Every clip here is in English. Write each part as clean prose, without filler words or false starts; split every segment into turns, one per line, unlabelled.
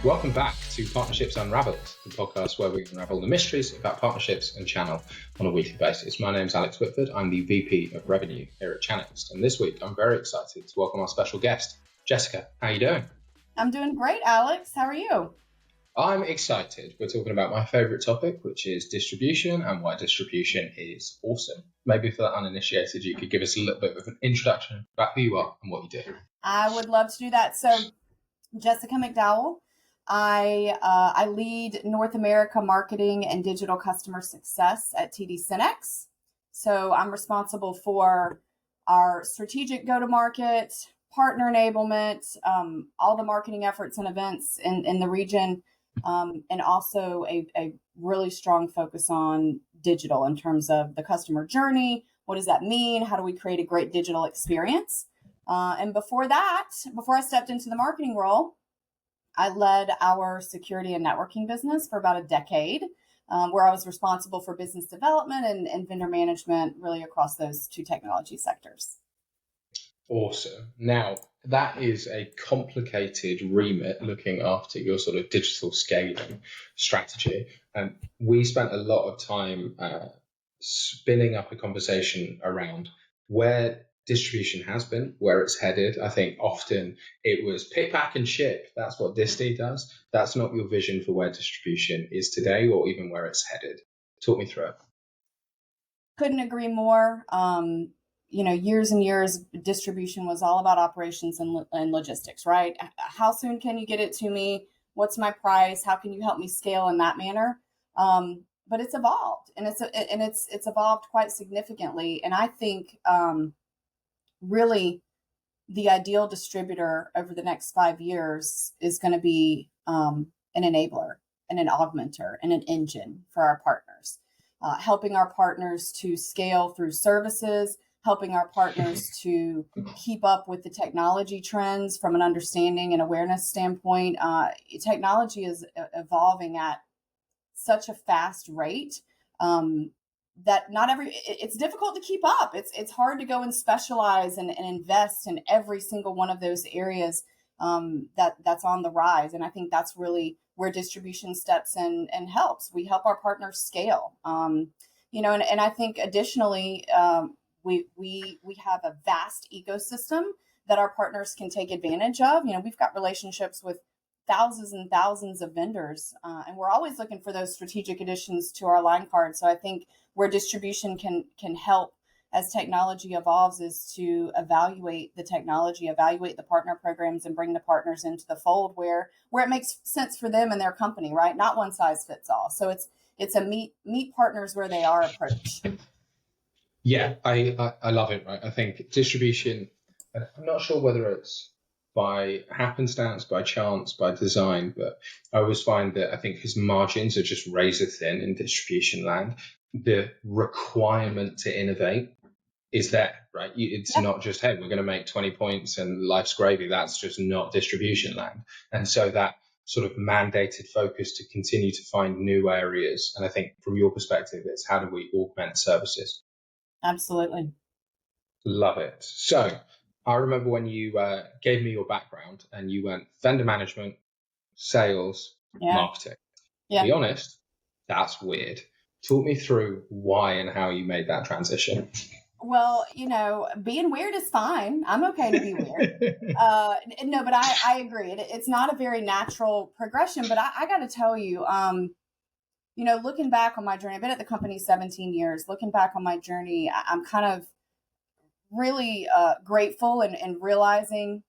Welcome back to Partnerships Unraveled, the podcast where we unravel the mysteries about partnerships and channel on a weekly basis. My name's Alex Whitford. I'm the VP of Revenue here at Channels. And this week, I'm very excited to welcome our special guest, Jessica. How are you doing?
I'm doing great, Alex. How are you?
I'm excited. We're talking about my favorite topic, which is distribution and why distribution is awesome. Maybe for the uninitiated, you could give us a little bit of an introduction about who you are and what you do.
I would love to do that. So, Jessica McDowell. I lead North America marketing and digital customer success at TD SYNNEX. So I'm responsible for our strategic go-to-market, partner enablement, all the marketing efforts and events in the region, and also a really strong focus on digital in terms of the customer journey. What does that mean? How do we create a great digital experience? And before I stepped into the marketing role, I led our security and networking business for about a decade, where I was responsible for business development and vendor management really across those two technology sectors.
Awesome. Now, that is a complicated remit looking after your sort of digital scaling strategy. And we spent a lot of time spinning up a conversation around where distribution has been, where it's headed. I think often it was pick, pack and ship. That's what Disty does. That's not your vision for where distribution is today or even where it's headed. Talk me through it.
Couldn't agree more. Years and years, distribution was all about operations and logistics, right? How soon can you get it to me? What's my price? How can you help me scale in that manner? But it's evolved, and it's evolved quite significantly. And I think really the ideal distributor over the next 5 years is going to be an enabler and an augmenter and an engine for our partners, helping our partners to scale through services, helping our partners to keep up with the technology trends from an understanding and awareness standpoint. Technology is evolving at such a fast rate that it's difficult to keep up. It's hard to go and specialize and invest in every single one of those areas that's on the rise. And I think that's really where distribution steps in and helps. We help our partners scale. And I think additionally, we have a vast ecosystem that our partners can take advantage of. We've got relationships with thousands and thousands of vendors, and we're always looking for those strategic additions to our line card. So I think where distribution can help as technology evolves is to evaluate the technology, evaluate the partner programs, and bring the partners into the fold where it makes sense for them and their company, right? Not one size fits all. So it's a meet partners where they are approach.
Yeah, I love it, right? I think distribution, I'm not sure whether it's by happenstance, by chance, by design, but I always find that I think his margins are just razor thin in distribution land. The requirement to innovate is there, right? It's not just, hey, we're going to make 20 points and life's gravy. That's just not distribution land. And so that sort of mandated focus to continue to find new areas. And I think from your perspective, it's how do we augment services?
Absolutely.
Love it. So I remember when you gave me your background and you went vendor management, sales, marketing. To be honest, that's weird. Talk me through why and how you made that transition.
Well, being weird is fine. I'm okay to be weird. No, but I agree. It's not a very natural progression, but I got to tell you, looking back on my journey, I've been at the company 17 years. Looking back on my journey, I'm kind of really grateful and realizing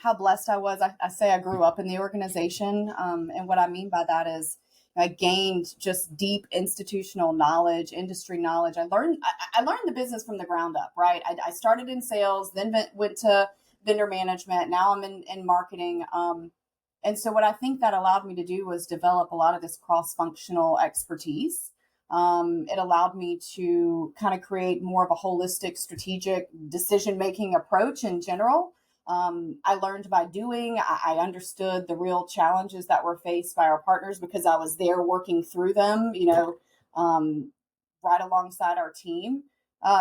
how blessed I was. I say I grew up in the organization. And what I mean by that is I gained just deep institutional knowledge, industry knowledge. I learned the business from the ground up, right? I started in sales, then went to vendor management. Now I'm in marketing. And so what I think that allowed me to do was develop a lot of this cross-functional expertise. It allowed me to kind of create more of a holistic, strategic decision-making approach in general. I learned by doing. I understood the real challenges that were faced by our partners because I was there working through them, right alongside our team.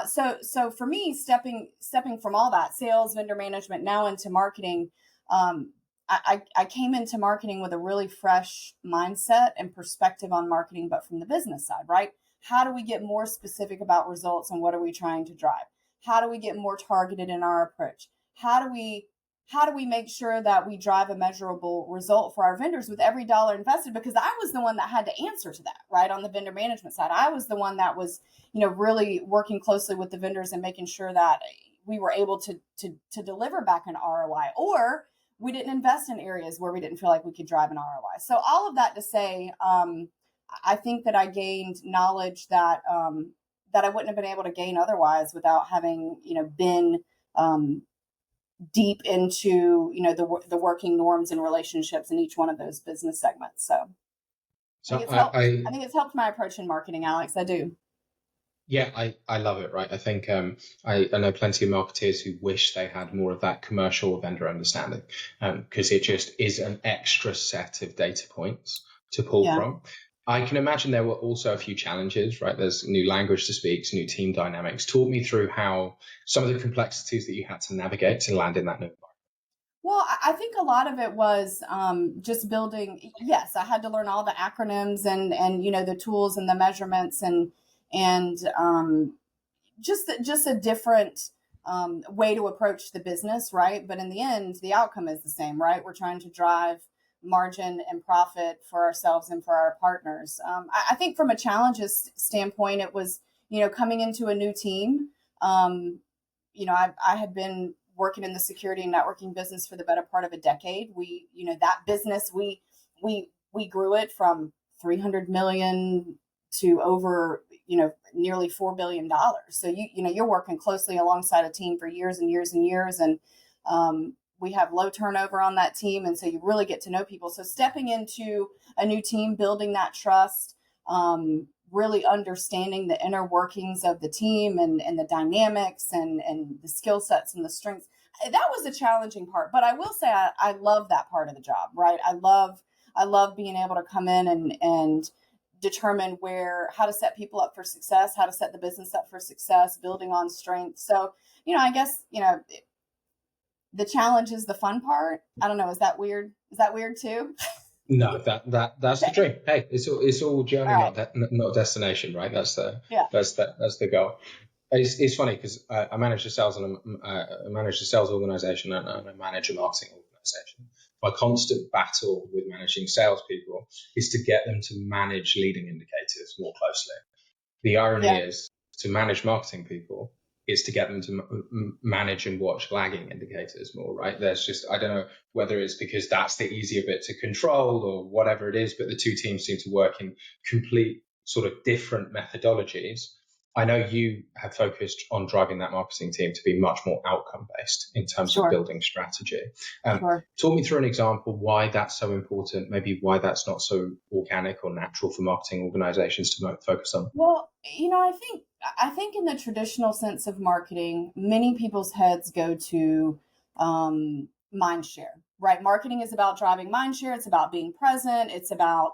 So for me, stepping from all that sales, vendor management, now into marketing, I came into marketing with a really fresh mindset and perspective on marketing, but from the business side, right? How do we get more specific about results and what are we trying to drive? How do we get more targeted in our approach? How do we make sure that we drive a measurable result for our vendors with every dollar invested? Because I was the one that had to answer to that, right? On the vendor management side, I was the one that was, really working closely with the vendors and making sure that we were able to deliver back an ROI, or we didn't invest in areas where we didn't feel like we could drive an ROI. So all of that to say, I think that I gained knowledge that I wouldn't have been able to gain otherwise without having, been deep into, the working norms and relationships in each one of those business segments. So
So
I think it's helped my approach in marketing, Alex. I do.
yeah, I love it, right? I think I know plenty of marketers who wish they had more of that commercial vendor understanding, because it just is an extra set of data points to pull from. I can imagine there were also a few challenges, right? There's new language to speak, new team dynamics. Talk me through how some of the complexities that you had to navigate to land in that new environment.
Well, I think a lot of it was just building. Yes, I had to learn all the acronyms and the tools and the measurements and just a different way to approach the business, right? But in the end, the outcome is the same, right? We're trying to drive margin and profit for ourselves and for our partners. I think from a challenges standpoint, it was, coming into a new team. I had been working in the security and networking business for the better part of a decade. That business, we grew it from 300 million to over, nearly $4 billion. So you're working closely alongside a team for years and years and years. And we have low turnover on that team. And so you really get to know people. So stepping into a new team, building that trust, really understanding the inner workings of the team and the dynamics and the skill sets and the strengths. That was the challenging part. But I will say I love that part of the job, right? I love being able to come in and determine how to set people up for success, how to set the business up for success, building on strength. So, I guess, the challenge is the fun part. I don't know. Is that weird? Is that weird too?
No, that's the dream. Hey, it's all journey, right. not destination, right? That's the goal. It's funny because I manage a sales organization and I manage a marketing organization. My constant battle with managing salespeople is to get them to manage leading indicators more closely. The irony is to manage marketing people is to get them to manage and watch lagging indicators more, right? There's just, I don't know whether it's because that's the easier bit to control or whatever it is, but the two teams seem to work in complete sort of different methodologies. I know you have focused on driving that marketing team to be much more outcome based in terms of building strategy. Talk me through an example why that's so important, maybe why that's not so organic or natural for marketing organizations to focus on.
Well, I think in the traditional sense of marketing, many people's heads go to mind share, right? Marketing is about driving mind share. It's about being present. It's about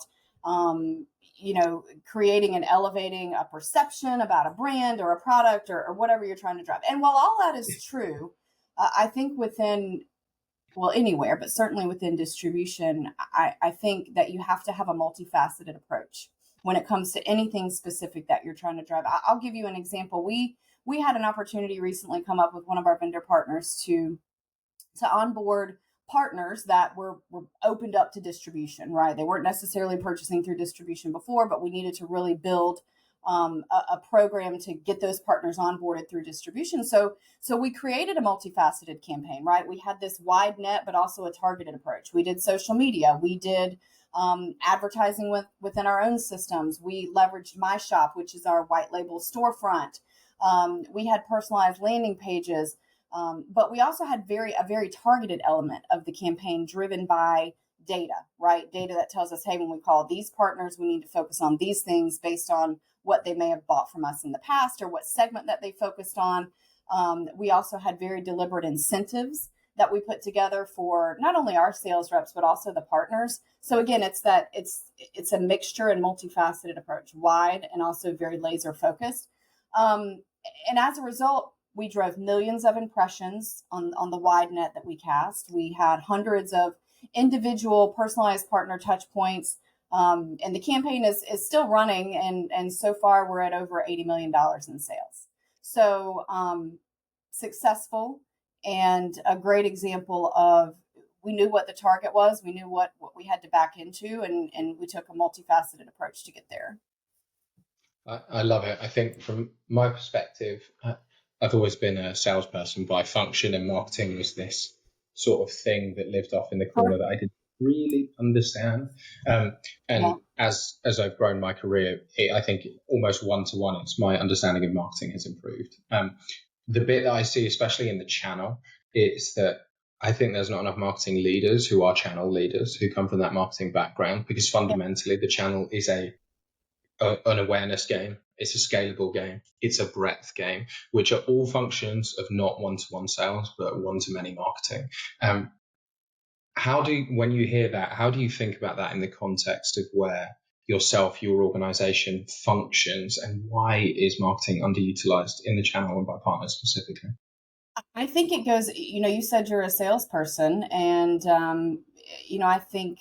creating and elevating a perception about a brand or a product or whatever you're trying to drive. And while all that is true, I think anywhere, but certainly within distribution, I think that you have to have a multifaceted approach when it comes to anything specific that you're trying to drive. I'll give you an example. We had an opportunity recently come up with one of our vendor partners to onboard partners that were opened up to distribution, right? They weren't necessarily purchasing through distribution before, but we needed to really build a program to get those partners onboarded through distribution. So we created a multifaceted campaign, right? We had this wide net, but also a targeted approach. We did social media. We did advertising within our own systems. We leveraged My Shop, which is our white label storefront. We had personalized landing pages. But we also had a very targeted element of the campaign driven by data, right? Data that tells us, hey, when we call these partners, we need to focus on these things based on what they may have bought from us in the past or what segment that they focused on. We also had very deliberate incentives that we put together for not only our sales reps, but also the partners. So again, it's a mixture and multifaceted approach, wide and also very laser focused. And as a result, we drove millions of impressions on the wide net that we cast. We had hundreds of individual personalized partner touch points. And the campaign is still running, and so far we're at over $80 million in sales. So successful, and a great example of, we knew what the target was, we knew what we had to back into, and we took a multifaceted approach to get there.
I love it. I think from my perspective, I've always been a salesperson by function, and marketing was this sort of thing that lived off in the corner that I didn't really understand. And
Yeah.
as I've grown my career, I think almost one-to-one, it's my understanding of marketing has improved. The bit that I see, especially in the channel, is that I think there's not enough marketing leaders who are channel leaders who come from that marketing background, because fundamentally the channel is an awareness game. It's a scalable game. It's a breadth game, which are all functions of not one-to-one sales, but one-to-many marketing. When you hear that, how do you think about that in the context of where yourself, your organization functions, and why is marketing underutilized in the channel and by partners specifically?
I think it goes, you said you're a salesperson, and, I think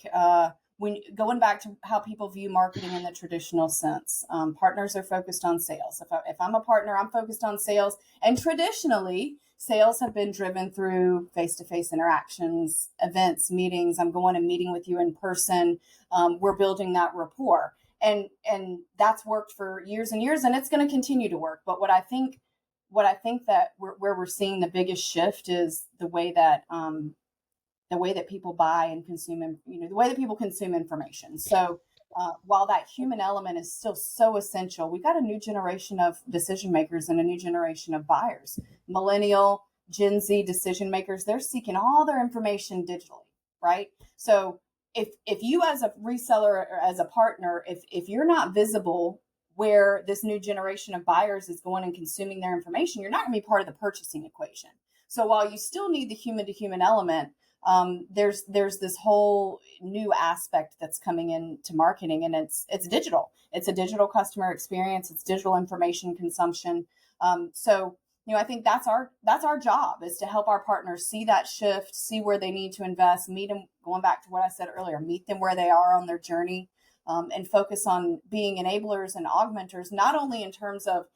when going back to how people view marketing in the traditional sense, partners are focused on sales. If I'm a partner, I'm focused on sales. And traditionally, sales have been driven through face-to-face interactions, events, meetings. I'm going and meeting with you in person. We're building that rapport. And that's worked for years and years, and it's going to continue to work. But what I think that where we're seeing the biggest shift is the way that people buy and consume, the way that people consume information. So while that human element is still so essential, we've got a new generation of decision makers and a new generation of buyers. Millennial, Gen Z decision makers, they're seeking all their information digitally, right? So if you as a reseller or as a partner, if you're not visible where this new generation of buyers is going and consuming their information, you're not going to be part of the purchasing equation. So while you still need the human to human element, there's this whole new aspect that's coming into marketing, and it's digital. It's a digital customer experience. It's digital information consumption. So I think that's our job, is to help our partners see that shift, see where they need to invest, meet them. Going back to what I said earlier, meet them where they are on their journey. And focus on being enablers and augmenters, not only in terms of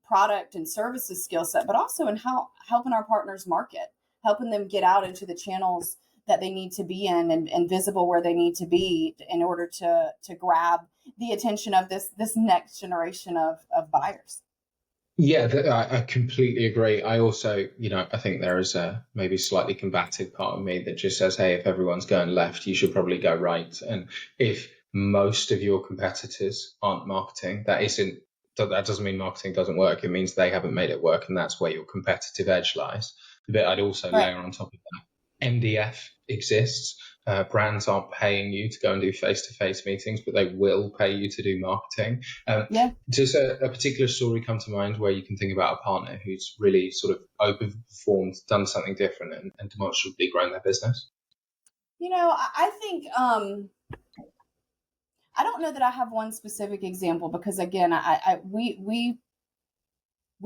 product and services skill set, but also in how helping our partners market, helping them get out into the channels that they need to be in, and visible where they need to be in order to grab the attention of this next generation of buyers.
Yeah, I completely agree. I also, I think there is a maybe slightly combative part of me that just says, hey, if everyone's going left, you should probably go right. And if most of your competitors aren't marketing, that doesn't mean marketing doesn't work. It means they haven't made it work, and that's where your competitive edge lies. But I'd also layer on top of that, MDF exists. Brands aren't paying you to go and do face-to-face meetings, but they will pay you to do marketing. Does a particular story come to mind where you can think about a partner who's really sort of overperformed, done something different, and demonstrably grown their business?
I think I don't know that I have one specific example, because again, we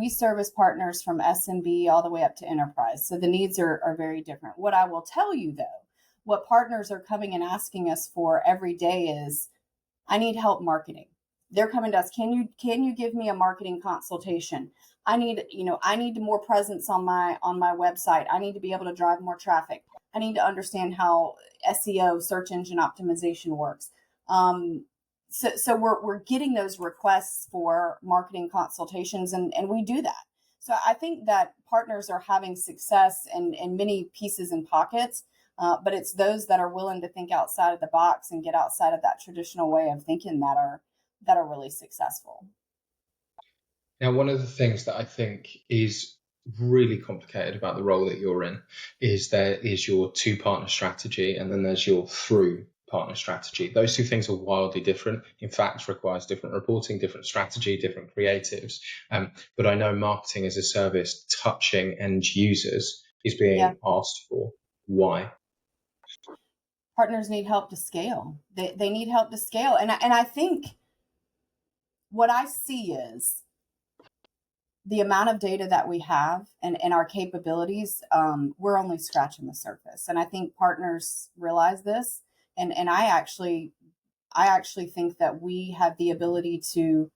service partners from SMB all the way up to enterprise. So the needs are very different. What I will tell you though, what partners are coming and asking us for every day is, I need help marketing. They're coming to us. Can you give me a marketing consultation? I need more presence on my website. I need to be able to drive more traffic. I need to understand how SEO, search engine optimization, works. So we're getting those requests for marketing consultations, and we do that. So I think that partners are having success in many pieces and pockets, but it's those that are willing to think outside of the box and get outside of that traditional way of thinking that are really successful.
Now, one of the things that I think is really complicated about the role that you're in is there is your two partner strategy, and then there's your through partner strategy. Those two things are wildly different. In fact, requires different reporting, different strategy, different creatives. But I know marketing as a service touching end users is being asked for. Why?
Partners need help to scale. They need help to scale. And I think what I see is the amount of data that we have and our capabilities, we're only scratching the surface. And I think partners realize this. And I actually think that we have the ability to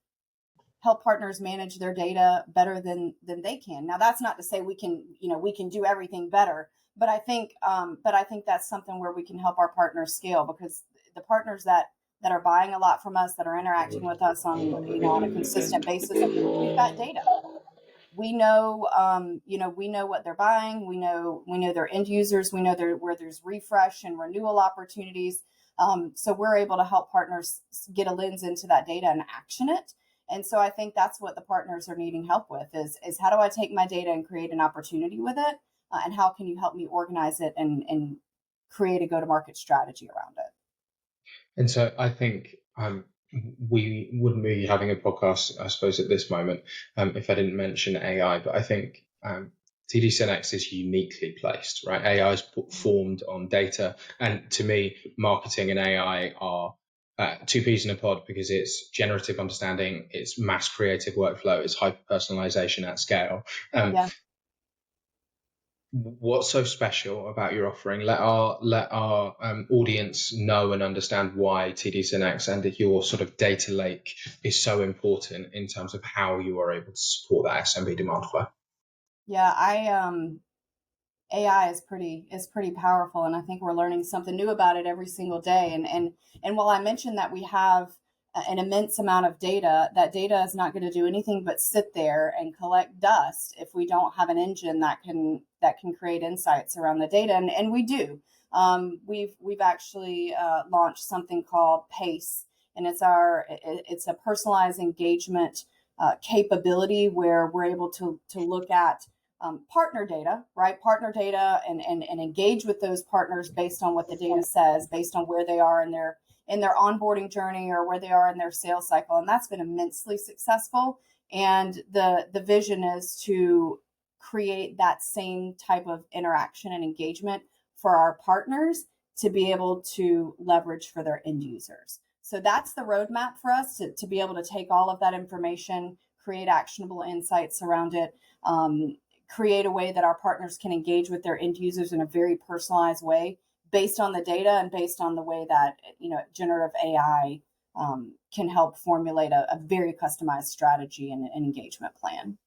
help partners manage their data better than they can. Now, that's not to say we can do everything better, but I think that's something where we can help our partners scale, because the partners that are buying a lot from us, that are interacting with us on a consistent basis, we've got data. We know, we know what they're buying. We know their end users. We know where there's refresh and renewal opportunities. So we're able to help partners get a lens into that data and action it. And so I think that's what the partners are needing help with is how do I take my data and create an opportunity with it? And how can you help me organize it and create a go-to-market strategy around it?
And so I think we wouldn't be having a podcast, I suppose, at this moment if I didn't mention AI. But I think TD SYNNEX is uniquely placed, right? AI is formed on data. And to me, marketing and AI are two peas in a pod, because it's generative understanding, it's mass creative workflow, it's hyper personalization at scale.
Yeah.
What's so special about your offering? Let our audience know and understand why TD SYNNEX and your sort of data lake is so important in terms of how you are able to support that SMB demand flow.
Yeah, AI is pretty powerful, and I think we're learning something new about it every single day. And while I mentioned that we have an immense amount of data, that data is not going to do anything but sit there and collect dust if we don't have an engine that can create insights around the data. And we do. We've actually launched something called PACE, and it's a personalized engagement capability where we're able to look at partner data, right? Partner data and engage with those partners based on what the data says, based on where they are in their onboarding journey or where they are in their sales cycle. And that's been immensely successful. And the vision is to create that same type of interaction and engagement for our partners to be able to leverage for their end users. So that's the roadmap for us to be able to take all of that information, create actionable insights around it, create a way that our partners can engage with their end users in a very personalized way based on the data and based on the way that generative AI can help formulate a very customized strategy and engagement plan.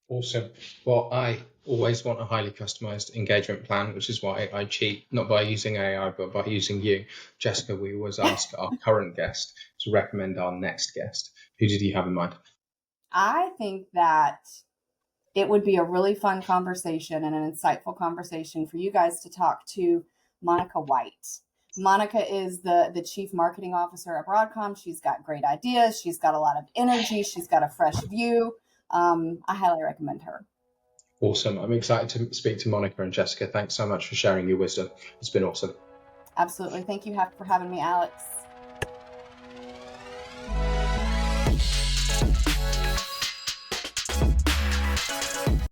Awesome. Well, I always want a highly customized engagement plan, which is why I cheat, not by using AI, but by using you. Jessica, we always ask our current guest to recommend our next guest. Who did you have in mind?
I think that it would be a really fun conversation and an insightful conversation for you guys to talk to Monica White. Monica is the chief marketing officer at Broadcom. She's got great ideas. She's got a lot of energy. She's got a fresh view. I highly recommend her.
Awesome. I'm excited to speak to Monica and Jessica. Thanks so much for sharing your wisdom. It's been awesome.
Absolutely. Thank you for having me, Alex.